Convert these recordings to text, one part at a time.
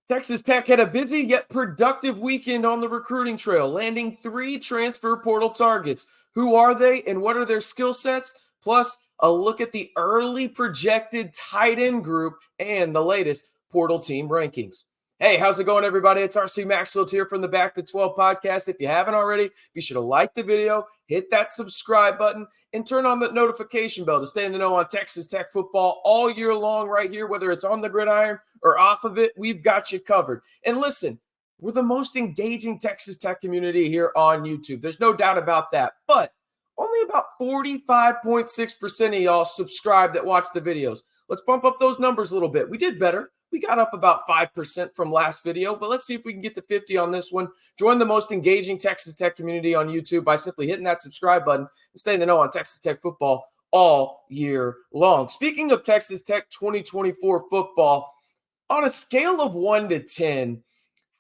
Texas Tech had a busy yet productive weekend on the recruiting trail, landing 3 transfer portal targets. Who are they and what are their skill sets? Plus, a look at the early projected tight end group and the latest portal team rankings. Hey, how's it going, everybody? It's RC Maxfield here from the Back to 12 podcast. If you haven't already, be sure to like the video, hit that subscribe button, and turn on the notification bell to stay in the know on Texas Tech football all year long right here, whether it's on the gridiron or off of it. We've got you covered. And listen, we're the most engaging Texas Tech community here on YouTube. There's no doubt about that. But only about 45.6% of y'all subscribe that watch the videos. Let's bump up those numbers a little bit. We did better. We got up about 5% from last video, but let's see if we can get to 50 on this one. Join the most engaging Texas Tech community on YouTube by simply hitting that subscribe button and stay in the know on Texas Tech football all year long. Speaking of Texas Tech 2024 football, on a scale of 1 to 10,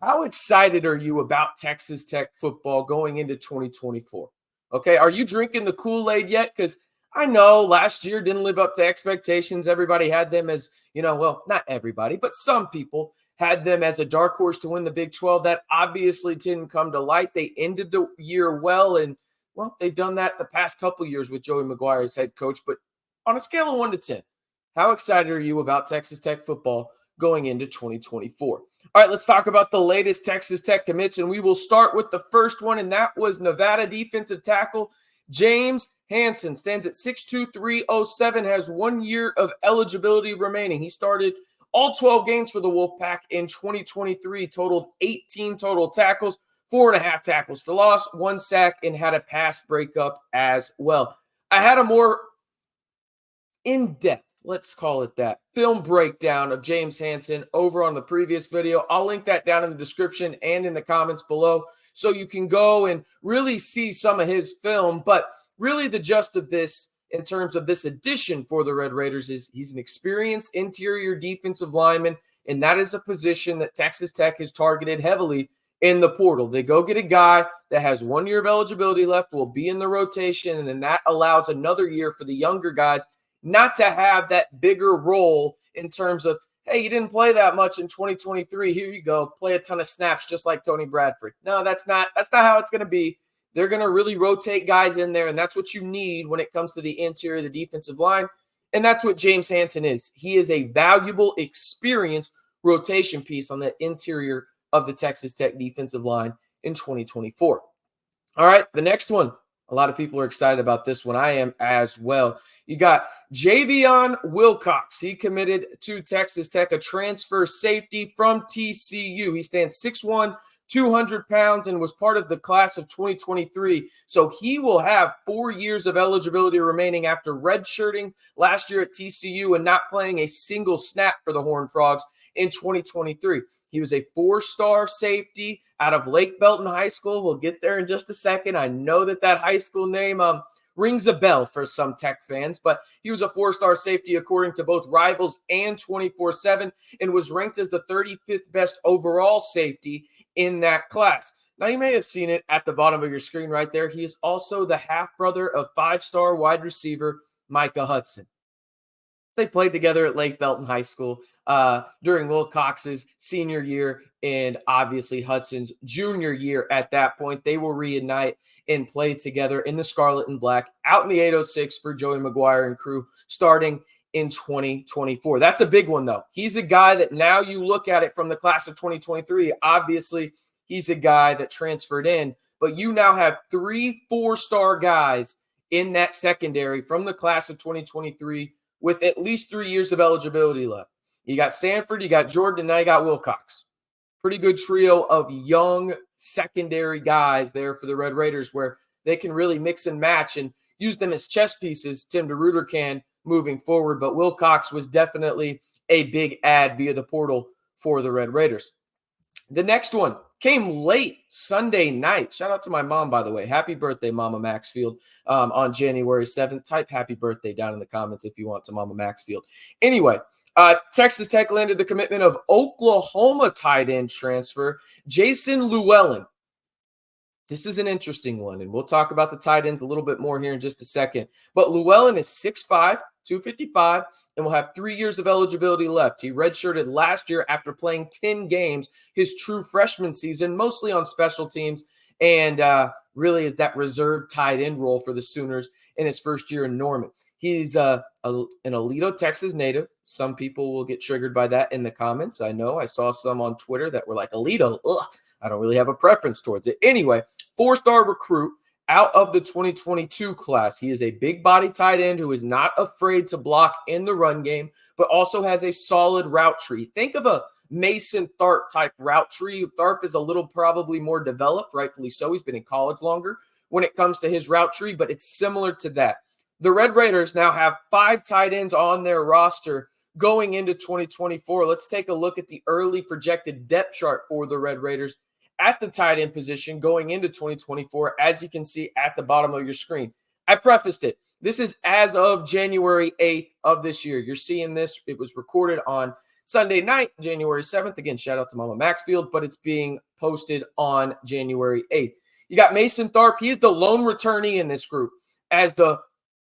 how excited are you about Texas Tech football going into 2024? Okay, are you drinking the Kool-Aid yet? Because I know last year didn't live up to expectations. Everybody had them as, well, not everybody, but some people had them as a dark horse to win the Big 12. That obviously didn't come to light. They ended the year well, and, well, they've done that the past couple years with Joey McGuire as head coach. But on a scale of 1 to 10, how excited are you about Texas Tech football going into 2024? All right, let's talk about the latest Texas Tech commits, and we will start with the first one, and that was Nevada defensive tackle James Hansen. Stands at 6'2", 307, has 1 year of eligibility remaining. He started all 12 games for the Wolfpack in 2023, totaled 18 total tackles, 4.5 tackles for loss, 1 sack, and had a pass breakup as well. I had a more in-depth, let's call it that, film breakdown of James Hansen over on the previous video. I'll link that down in the description and in the comments below so you can go and really see some of his film. But really the gist of this in terms of this addition for the Red Raiders is he's an experienced interior defensive lineman, and that is a position that Texas Tech has targeted heavily in the portal. They go get a guy that has 1 year of eligibility left, will be in the rotation, and then that allows another year for the younger guys not to have that bigger role in terms of, hey, you didn't play that much in 2023. Here you go. Play a ton of snaps just like Tony Bradford. No, that's not how it's going to be. They're going to really rotate guys in there, and that's what you need when it comes to the interior of the defensive line, and that's what James Hansen is. He is a valuable, experienced rotation piece on the interior of the Texas Tech defensive line in 2024. All right, the next one. A lot of people are excited about this one. I am as well. You got Javeon Wilcox. He committed to Texas Tech, a transfer safety from TCU. He stands 6'1", 200 pounds, and was part of the class of 2023. So he will have 4 years of eligibility remaining after redshirting last year at TCU and not playing a single snap for the Horned Frogs in 2023. He was a 4-star safety out of Lake Belton High School. We'll get there in just a second. I know that high school name rings a bell for some Tech fans, but he was a 4-star safety according to both Rivals and 24/7 and was ranked as the 35th best overall safety in that class. Now, you may have seen it at the bottom of your screen right there. He is also the half-brother of 5-star wide receiver Micah Hudson. They played together at Lake Belton High School during Wilcox's senior year and obviously Hudson's junior year at that point. They will reunite and play together in the Scarlet and Black out in the 806 for Joey McGuire and crew starting in 2024. That's a big one, though. He's a guy that now you look at it from the class of 2023. Obviously, he's a guy that transferred in, but you now have 3 4-star guys in that secondary from the class of 2023 with at least 3 years of eligibility left. You got Sanford, you got Jordan, and now you got Wilcox. Pretty good trio of young secondary guys there for the Red Raiders where they can really mix and match and use them as chess pieces. Tim DeRuyter can moving forward, but Wilcox was definitely a big add via the portal for the Red Raiders. The next one came late Sunday night. Shout out to my mom, by the way. Happy birthday, Mama Maxfield, on January 7th. Type happy birthday down in the comments if you want to Mama Maxfield. Anyway, Texas Tech landed the commitment of Oklahoma tight end transfer Jason Llewellyn. This is an interesting one, and we'll talk about the tight ends a little bit more here in just a second. But Llewellyn is 6'5", 255, and will have 3 years of eligibility left. He redshirted last year after playing 10 games his true freshman season, mostly on special teams, and really is that reserve tight end role for the Sooners in his first year in Norman. He's an Alito, Texas native. Some people will get triggered by that in the comments. I know I saw some on Twitter that were like, Alito, ugh, I don't really have a preference towards it. Anyway, 4-star recruit out of the 2022 class. He is a big body tight end who is not afraid to block in the run game, but also has a solid route tree. Think of a Mason Tharp type route tree. Tharp is a little probably more developed, rightfully so. He's been in college longer when it comes to his route tree, but it's similar to that. The Red Raiders now have 5 tight ends on their roster going into 2024. Let's take a look at the early projected depth chart for the Red Raiders at the tight end position going into 2024, as you can see at the bottom of your screen. I prefaced it. This is as of January 8th of this year. You're seeing this. It was recorded on Sunday night, January 7th. Again, shout out to Mama Maxfield, but it's being posted on January 8th. You got Mason Tharp. He is the lone returnee in this group as the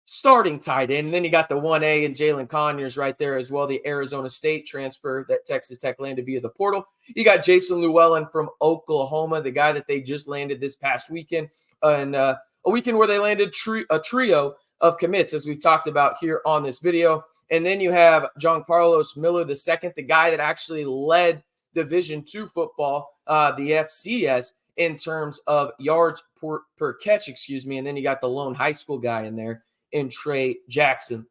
starting tight end. And then you got the 1A and Jalen Conyers right there as well, the Arizona State transfer that Texas Tech landed via the portal. You got Jason Llewellyn from Oklahoma, the guy that they just landed this past weekend, and a weekend where they landed a trio of commits, as we've talked about here on this video. And then you have John Carlos Miller II, the guy that actually led Division II football, the FCS, in terms of yards per catch, And then you got the lone high school guy in there in Trey Jackson.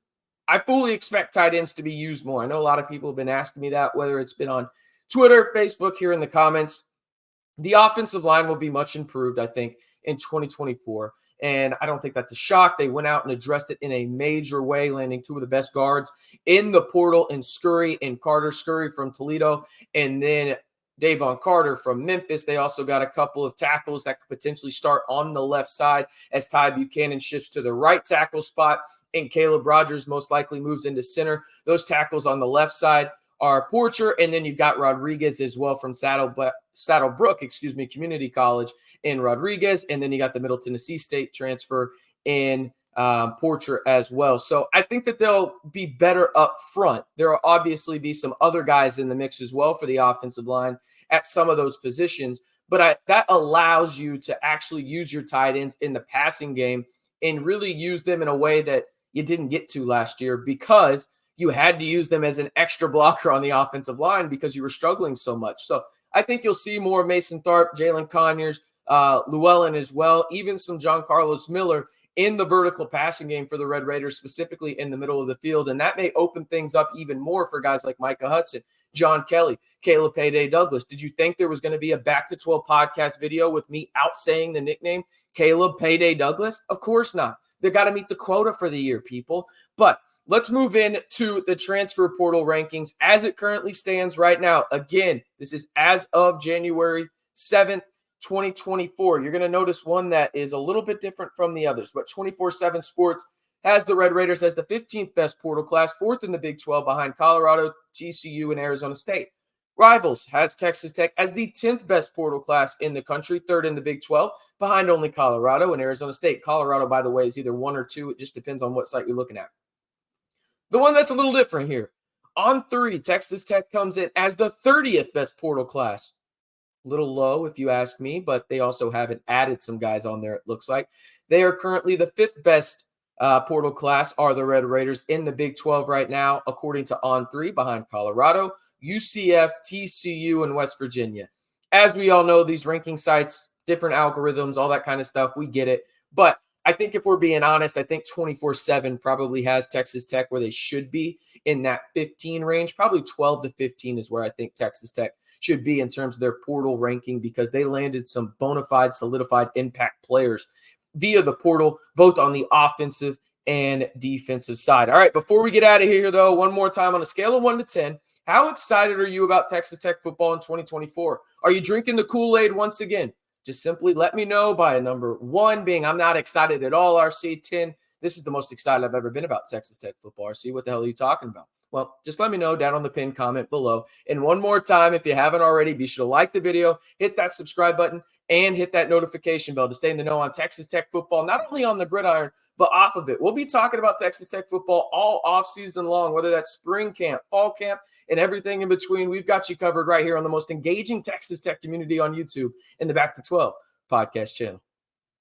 I fully expect tight ends to be used more. I know a lot of people have been asking me that, whether it's been on Twitter, Facebook, here in the comments. The offensive line will be much improved, I think, in 2024. And I don't think that's a shock. They went out and addressed it in a major way, landing 2 of the best guards in the portal in Scurry and Carter. Scurry from Toledo, and then Javeon Carter from Memphis. They also got a couple of tackles that could potentially start on the left side as Ty Buchanan shifts to the right tackle spot and Caleb Rogers most likely moves into center. Those tackles on the left side are Porcher, and then you've got Rodriguez as well from Saddlebrook, Community College in Rodriguez, and then you got the Middle Tennessee State transfer in Porcher as well. So I think that they'll be better up front. There will obviously be some other guys in the mix as well for the offensive line at some of those positions, but that allows you to actually use your tight ends in the passing game and really use them in a way that you didn't get to last year because you had to use them as an extra blocker on the offensive line because you were struggling so much. So I think you'll see more Mason Tharp, Jalen Conyers, Llewellyn as well, even some John Carlos Miller in the vertical passing game for the Red Raiders, specifically in the middle of the field. And that may open things up even more for guys like Micah Hudson, John Kelly, Caleb Payday Douglas. Did you think there was going to be a Back to 12 podcast video with me out saying the nickname Caleb Payday Douglas? Of course not. They got to meet the quota for the year, people. But let's move in to the transfer portal rankings as it currently stands right now. Again, this is as of January 7th, 2024. You're going to notice one that is a little bit different from the others, but 24/7 Sports has the Red Raiders as the 15th best portal class, 4th in the Big 12 behind Colorado, TCU, and Arizona State. Rivals has Texas Tech as the 10th best portal class in the country, 3rd in the Big 12, behind only Colorado and Arizona State. Colorado, by the way, is either 1 or 2. It just depends on what site you're looking at. The one that's a little different here. On 3, Texas Tech comes in as the 30th best portal class. A little low if you ask me, but they also haven't added some guys on there, it looks like. They are currently the 5th best portal class, are the Red Raiders in the Big 12 right now, according to On 3, behind Colorado, UCF, TCU, and West Virginia. As we all know, these ranking sites, different algorithms, all that kind of stuff, we get it. But I think if we're being honest, I think 24/7 probably has Texas Tech where they should be in that 15 range. Probably 12 to 15 is where I think Texas Tech should be in terms of their portal ranking because they landed some bona fide, solidified impact players via the portal, both on the offensive and defensive side. All right, before we get out of here, though, one more time on a scale of 1 to 10, how excited are you about Texas Tech football in 2024? Are you drinking the Kool-Aid once again? Just simply let me know by a number 1 being I'm not excited at all, RC. 10, this is the most excited I've ever been about Texas Tech football. RC, what the hell are you talking about? Well, just let me know down on the pinned comment below. And one more time, if you haven't already, be sure to like the video, hit that subscribe button, and hit that notification bell to stay in the know on Texas Tech football, not only on the gridiron, but off of it. We'll be talking about Texas Tech football all offseason long, whether that's spring camp, fall camp, and everything in between. We've got you covered right here on the most engaging Texas Tech community on YouTube in the Back to 12 podcast channel.